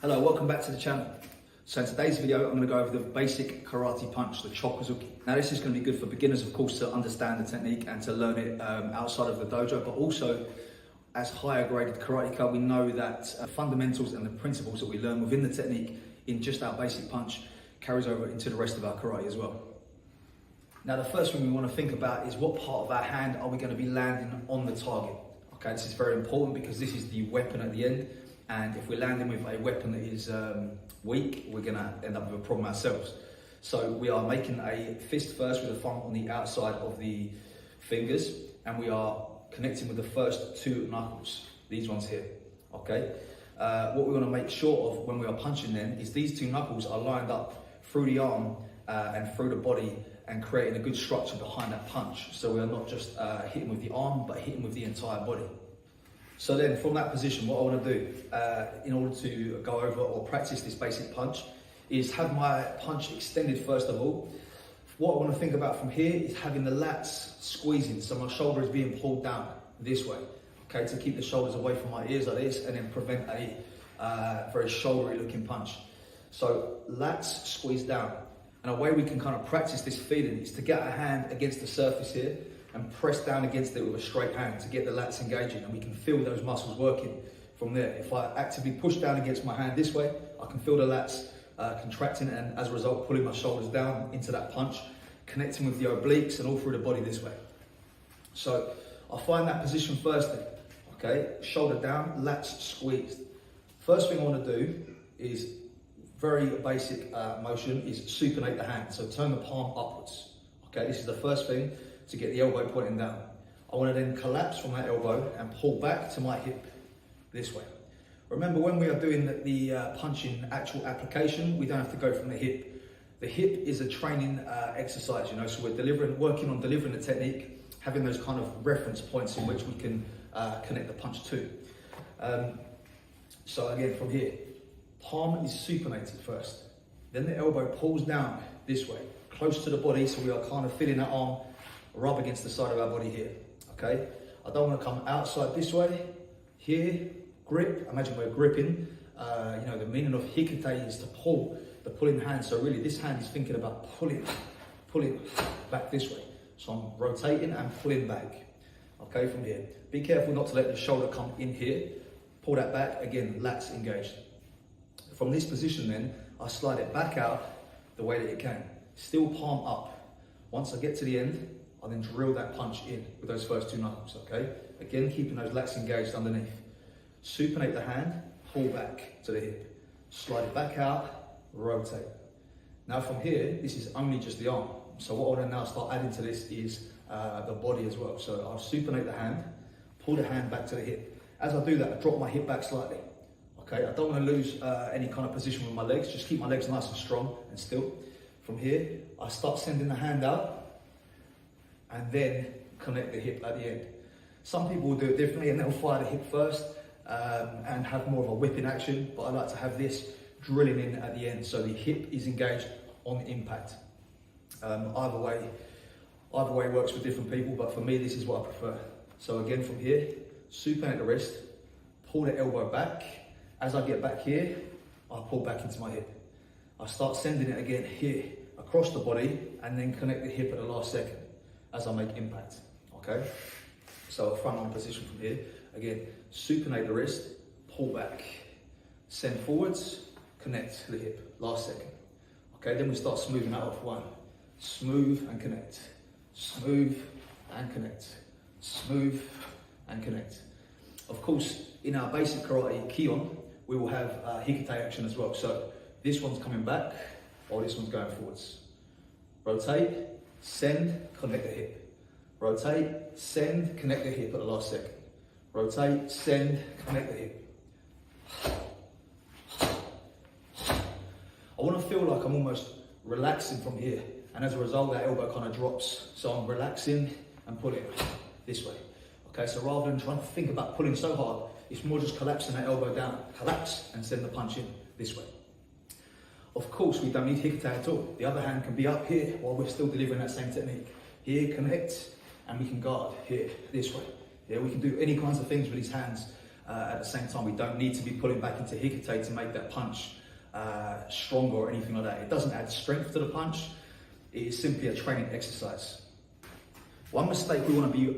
Hello, welcome back to the channel. So in today's video, I'm going to go over the basic karate punch, the Chokuzuki. Now this is going to be good for beginners, of course, to understand the technique and to learn it outside of the dojo, but also as higher graded karateka, we know that fundamentals and the principles that we learn within the technique in just our basic punch carries over into the rest of our karate as well. Now the first thing we want to think about is what part of our hand are we going to be landing on the target. Okay, this is very important because this is the weapon at the end. And if we're landing with a weapon that is weak, we're going to end up with a problem ourselves. So we are making a fist first with the thumb on the outside of the fingers, and we are connecting with the first two knuckles, these ones here, okay? What we want to make sure of when we are punching then is these two knuckles are lined up through the arm and through the body and creating a good structure behind that punch. So we are not just hitting with the arm, but hitting with the entire body. So then from that position, what I want to do in order to go over or practice this basic punch is have my punch extended first of all. What I want to think about from here is having the lats squeezing, so my shoulder is being pulled down this way, okay, to keep the shoulders away from my ears like this and then prevent a very shouldery looking punch. So lats squeeze down, and a way we can kind of practice this feeling is to get our hand against the surface here and press down against it with a straight hand to get the lats engaging, and we can feel those muscles working from there. If I actively push down against my hand this way, I can feel the lats contracting and as a result pulling my shoulders down into that punch, connecting with the obliques and all through the body this way. So I find that position first then, okay? Shoulder down, lats squeezed. First thing I want to do is very basic motion is supinate the hand, so turn the palm upwards, okay? This is the first thing, to get the elbow pointing down. I want to then collapse from that elbow and pull back to my hip this way. Remember, when we are doing the punching actual application, we don't have to go from the hip. The hip is a training exercise, you know, so we're working on delivering the technique, having those kind of reference points in which we can connect the punch to. So again, from here, palm is supinated first. Then the elbow pulls down this way, close to the body, so we are kind of feeling that arm rub against the side of our body here, okay? I don't want to come outside this way, here, grip, imagine we're gripping. You know, the meaning of hikite is to pull, the pulling hand. So really this hand is thinking about pulling back this way. So I'm rotating and pulling back, okay, from here. Be careful not to let the shoulder come in here. Pull that back, again, lats engaged. From this position then, I slide it back out the way that it can. Still palm up. Once I get to the end, I then drill that punch in with those first two knuckles, okay? Again, keeping those lats engaged underneath. Supinate the hand, pull back to the hip. Slide it back out, rotate. Now from here, this is only just the arm. So what I want to now start adding to this is the body as well. So I'll supinate the hand, pull the hand back to the hip. As I do that, I drop my hip back slightly. Okay, I don't want to lose any kind of position with my legs, just keep my legs nice and strong and still. From here, I start sending the hand out, and then connect the hip at the end. Some people will do it differently and they'll fire the hip first and have more of a whipping action, but I like to have this drilling in at the end so the hip is engaged on impact. Either way works for different people, but for me this is what I prefer. So again from here, supinate the wrist, pull the elbow back. As I get back here, I pull back into my hip. I start sending it again here, across the body, and then connect the hip at the last second as I make impact, okay? So a front arm position from here. Again, supinate the wrist, pull back, send forwards, connect to the hip, last second. Okay, then we start smoothing that off. One, smooth and connect, smooth and connect, smooth and connect. Of course, in our basic karate Kion, we will have hikite action as well. So this one's coming back, or this one's going forwards. Rotate, send, connect the hip. Rotate, send, connect the hip at the last second. Rotate, send, connect the hip. I want to feel like I'm almost relaxing from here, and as a result that elbow kind of drops. So I'm relaxing and pulling this way. Okay, so rather than trying to think about pulling so hard, it's more just collapsing that elbow down. Collapse and send the punch in this way. Of course, we don't need hikite at all. The other hand can be up here while we're still delivering that same technique. Here, connect, and we can guard here, this way. Yeah, we can do any kinds of things with these hands At the same time, we don't need to be pulling back into hikite to make that punch stronger or anything like that. It doesn't add strength to the punch. It is simply a training exercise. One mistake we want to be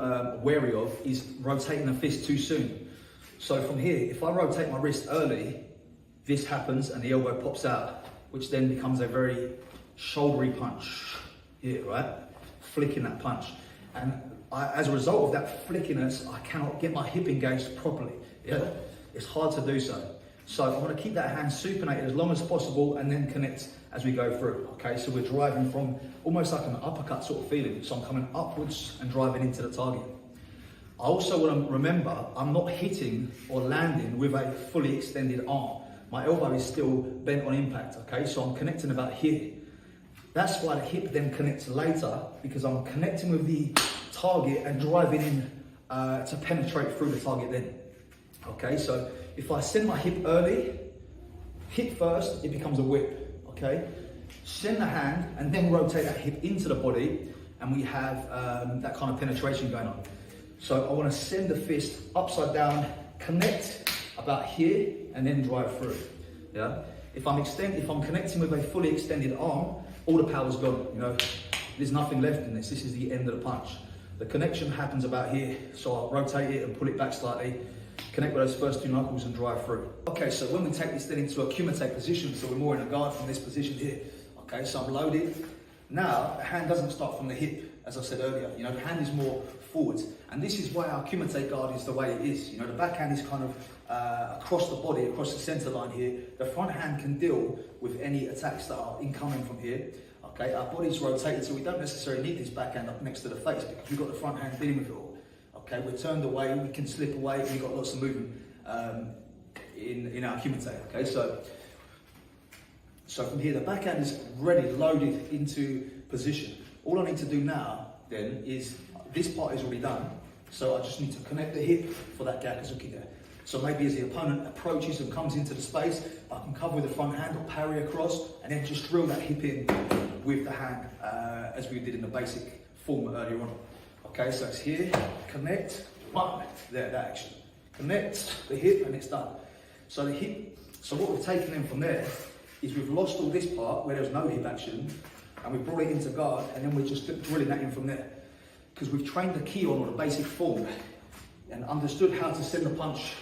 wary of is rotating the fist too soon. So from here, if I rotate my wrist early, this happens and the elbow pops out, which then becomes a very shouldery punch here, right? Flicking that punch. And as a result of that flickiness, I cannot get my hip engaged properly. Yeah, it's hard to do so. So I want to keep that hand supinated as long as possible and then connect as we go through. Okay, so we're driving from almost like an uppercut sort of feeling. So I'm coming upwards and driving into the target. I also want to remember I'm not hitting or landing with a fully extended arm. My elbow is still bent on impact. Okay, so I'm connecting about here. That's why the hip then connects later, because I'm connecting with the target and driving in to penetrate through the target then. Okay, so if I send my hip early, hip first, it becomes a whip, okay? Send the hand and then rotate that hip into the body and we have that kind of penetration going on. So I want to send the fist upside down, connect about here and then drive through, yeah? If I'm connecting with a fully extended arm, all the power's gone, you know? There's nothing left in this. This is the end of the punch. The connection happens about here, so I'll rotate it and pull it back slightly, connect with those first two knuckles and drive through. Okay, so when we take this then into a kumite position, so we're more in a guard from this position here. Okay, so I'm loaded. Now, the hand doesn't start from the hip, as I said earlier. You know, the hand is more forwards. And this is why our kumite guard is the way it is. You know, the backhand is kind of across the body, across the center line here. The front hand can deal with any attacks that are incoming from here. Okay, our body's rotated, so we don't necessarily need this backhand up next to the face because we've got the front hand dealing with it all. Okay, we're turned away, we can slip away, we've got lots of movement in our kumite. Okay, so from here, the backhand is ready, loaded into position. All I need to do now then is, this part is already done, so I just need to connect the hip for that gyakuzuki there. So maybe as the opponent approaches and comes into the space, I can cover with the front hand or parry across and then just drill that hip in with the hand as we did in the basic form earlier on. Okay, so it's here, connect, one, there, that action. Connect the hip and it's done. So the hip, so what we've taken in from there is we've lost all this part where there's no hip action and we've brought it into guard and then we're just drilling that in from there. Because we've trained the kion or the basic form and understood how to send the punch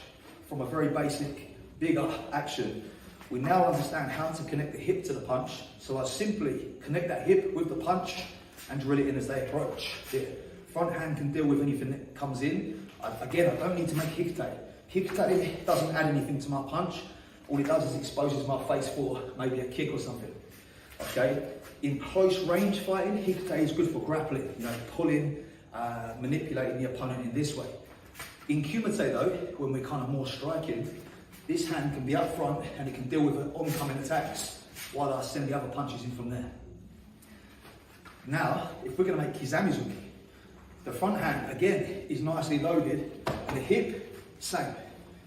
from a very basic, bigger action. We now understand how to connect the hip to the punch. So I simply connect that hip with the punch and drill it in as they approach. Here. Front hand can deal with anything that comes in. Again, I don't need to make hikite. Hikite doesn't add anything to my punch. All it does is exposes my face for maybe a kick or something. Okay? In close range fighting, hikite is good for grappling, you know, pulling, manipulating the opponent in this way. In kumite though, when we're kind of more striking, this hand can be up front and it can deal with oncoming attacks while I send the other punches in from there. Now, if we're going to make kizamizuki, the front hand, again, is nicely loaded, and the hip, same.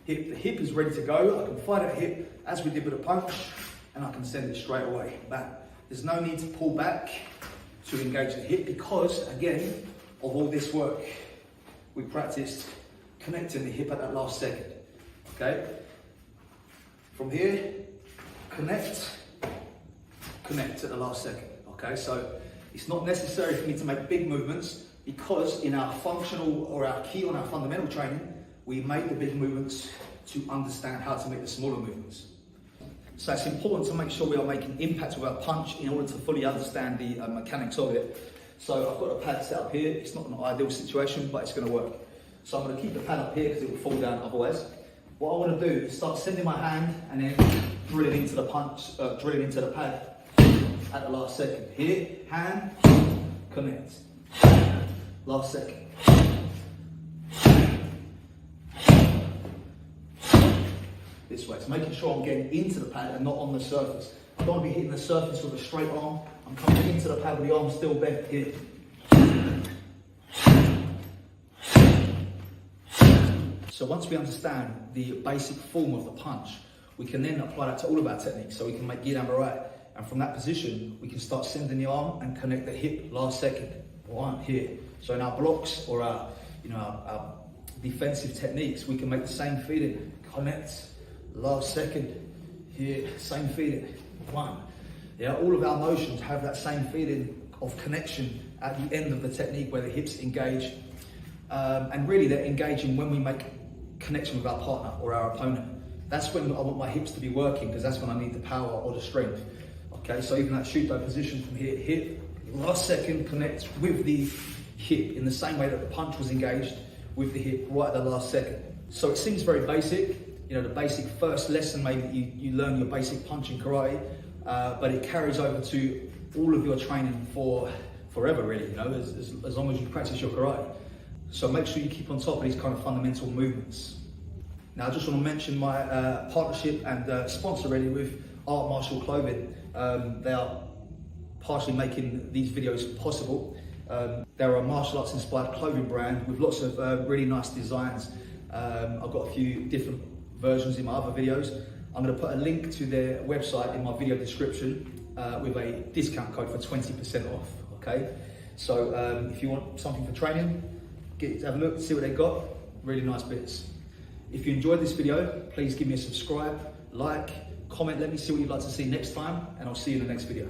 The hip is ready to go. I can fire that hip as we did with a punch, and I can send it straight away. Bam. There's no need to pull back to engage the hip because, again, of all this work, we practiced connecting the hip at that last second. Okay? From here, connect at the last second. Okay, so it's not necessary for me to make big movements because in our functional or our key on our fundamental training, we make the big movements to understand how to make the smaller movements. So it's important to make sure we are making impact with our punch in order to fully understand the mechanics of it. So I've got a pad set up here. It's not an ideal situation, but it's going to work. So I'm going to keep the pad up here because it will fall down otherwise. What I want to do is start sending my hand and then drilling into the punch, drilling into the pad at the last second. Here, hand, connect. Last second. This way. It's making sure I'm getting into the pad and not on the surface. I don't want to be hitting the surface with a straight arm. I'm coming into the pad with the arm still bent here. So once we understand the basic form of the punch, we can then apply that to all of our techniques. So we can make Gidan Barai. And from that position, we can start sending the arm and connect the hip last second. One here. So in our blocks or our defensive techniques, we can make the same feeling. Connect, last second, here, same feeling, one. Yeah, all of our motions have that same feeling of connection at the end of the technique where the hips engage. And really they're engaging when we make connection with our partner or our opponent. That's when I want my hips to be working, because that's when I need the power or the strength. Okay, so even that Shuto position from here, hip, last second connect with the hip in the same way that the punch was engaged with the hip right at the last second. So it seems very basic, you know, the basic first lesson, maybe you learn your basic punch in karate, but it carries over to all of your training for forever, really, you know, as long as you practice your karate. So make sure you keep on top of these kind of fundamental movements. Now I just want to mention my partnership and sponsor really with Art Martial Clothing. They are partially making these videos possible. They're a martial arts inspired clothing brand with lots of really nice designs. I've got a few different versions in my other videos. I'm going to put a link to their website in my video description with a discount code for 20% off, okay? So if you want something for training, have a look, see what they got, really nice bits. If you enjoyed this video, please give me a subscribe, like, comment, let me see what you'd like to see next time, and I'll see you in the next video.